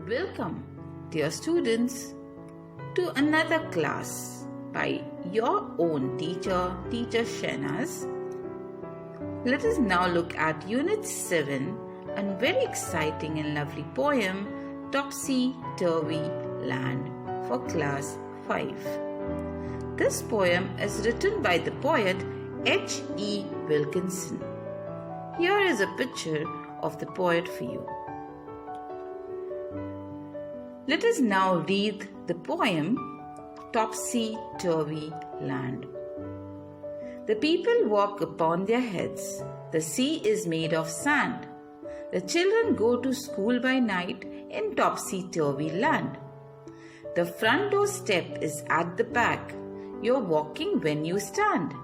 Welcome, dear students, to another class by your own teacher, Teacher Shehnaz. Let us now look at Unit 7, a very exciting and lovely poem, Topsy-Turvy Land, for Class 5. This poem is written by the poet H.E. Wilkinson. Here is a picture of the poet for you. Let us now read the poem Topsy-Turvy Land. The people walk upon their heads. The sea is made of sand. The children go to school by night in topsy-turvy land. The front door step is at the back. You're walking when you stand.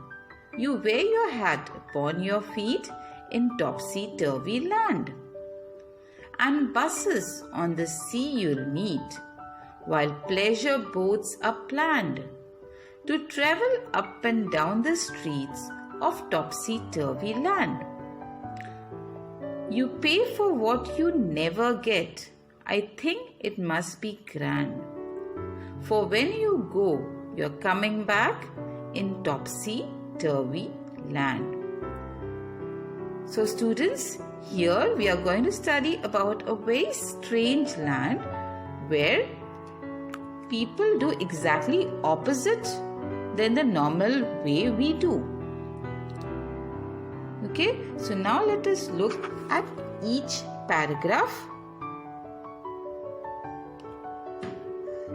You wear your hat upon your feet in topsy-turvy land. And buses on the sea you'll meet, while pleasure boats are planned to travel up and down the streets of topsy-turvy land. You pay for what you never get. I think it must be grand. For when you go, you're coming back in topsy-turvy land. So students, here we are going to study about a very strange land where people do exactly opposite than the normal way we do. Okay, so now let us look at each paragraph.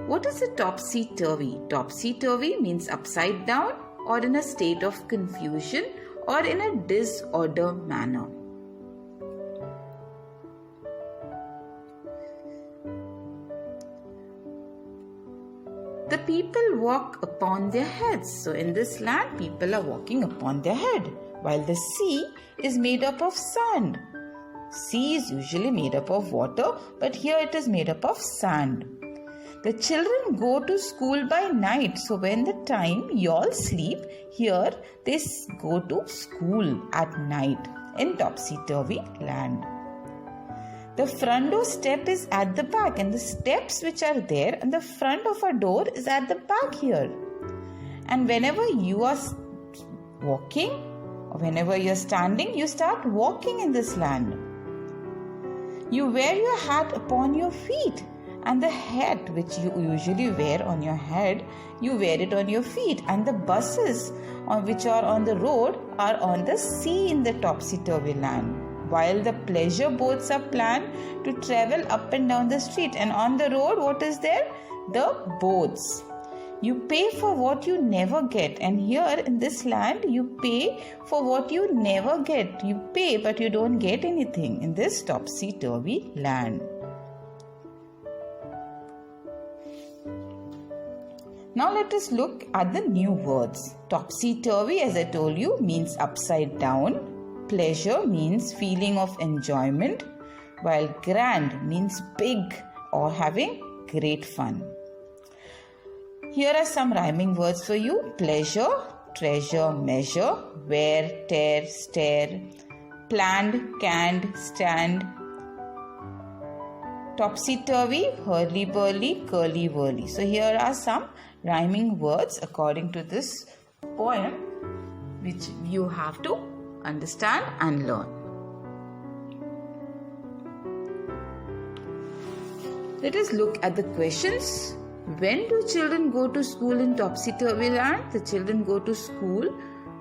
What is a topsy-turvy? Topsy-turvy means upside down or in a state of confusion or in a disorder manner. The people walk upon their heads. So in this land, people are walking upon their head, while the sea is made up of sand. Sea is usually made up of water, but here it is made up of sand. The children go to school by night. So when the time you all sleep, here they go to school at night in topsy-turvy land. The front door step is at the back, and the steps which are there and the front of a door is at the back here. And whenever you are walking or whenever you are standing, you start walking in this land. You wear your hat upon your feet, and the hat which you usually wear on your head, you wear it on your feet. And the buses which are on the road are on the sea in the topsy-turvy land, while the pleasure boats are planned to travel up and down the street. And on the road, what is there? The boats. You pay for what you never get. And here in this land, you pay for what you never get. You pay, but you don't get anything in this topsy-turvy land. Now let us look at the new words. Topsy-turvy, as I told you, means upside down. Pleasure means feeling of enjoyment, while grand means big or having great fun. Here are some rhyming words for you. Pleasure, treasure, measure, wear, tear, stare, planned, canned, stand. Topsy-turvy, hurly-burly, curly-whirly. So here are some rhyming words according to this poem which you have to understand and learn. Let us look at the questions. When do children go to school in topsy-turvy land? The children go to school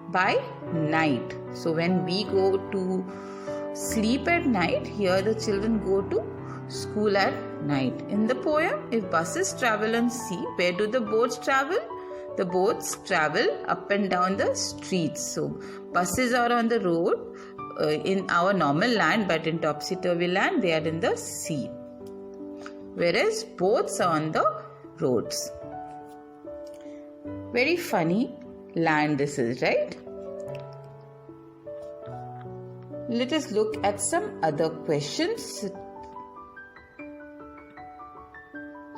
by night. So when we go to sleep at night, here the children go to school at night. In the poem, if buses travel on sea, where do the boats travel? The boats travel up and down the streets. So buses are on the road in our normal land, but in topsy-turvy land they are in the sea, whereas boats are on the roads. Very funny land this is, right? Let us look at some other questions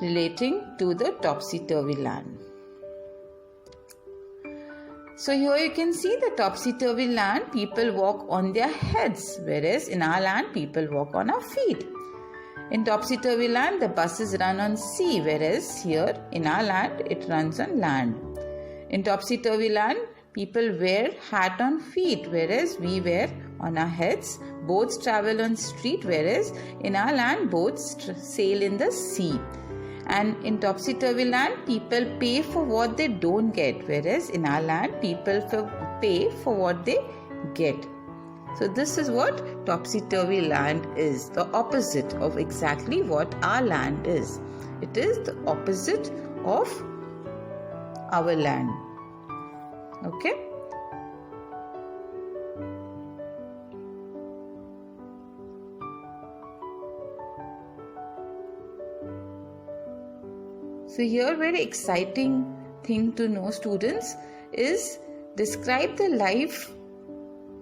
relating to the topsy-turvy land. So here you can see the topsy-turvy land, people walk on their heads, whereas in our land, people walk on our feet. In topsy-turvy land, the buses run on sea, whereas here in our land, it runs on land. In topsy-turvy land, people wear hat on feet, whereas we wear on our heads. Boats travel on street, whereas in our land, boats sail in the sea. And in topsy-turvy land, people pay for what they don't get, whereas in our land, people pay for what they get. So this is what topsy-turvy land is, the opposite of exactly what our land is. It is the opposite of our land. Okay? So here very exciting thing to know, students, is describe the life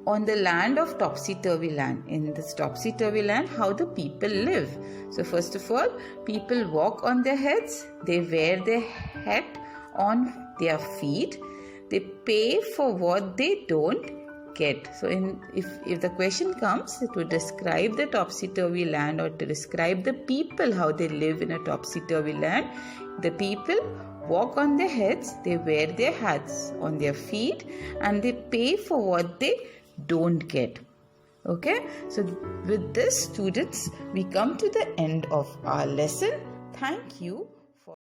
on the land of topsy-turvy land. In this topsy-turvy land, how the people live. So first of all, people walk on their heads, they wear their hat on their feet, they pay for what they don't get. So if the question comes to describe the topsy-turvy land or to describe the people, how they live in a topsy-turvy land, the people walk on their heads, they wear their hats on their feet, and they pay for what they don't get. Okay, so with this, students, we come to the end of our lesson. Thank you.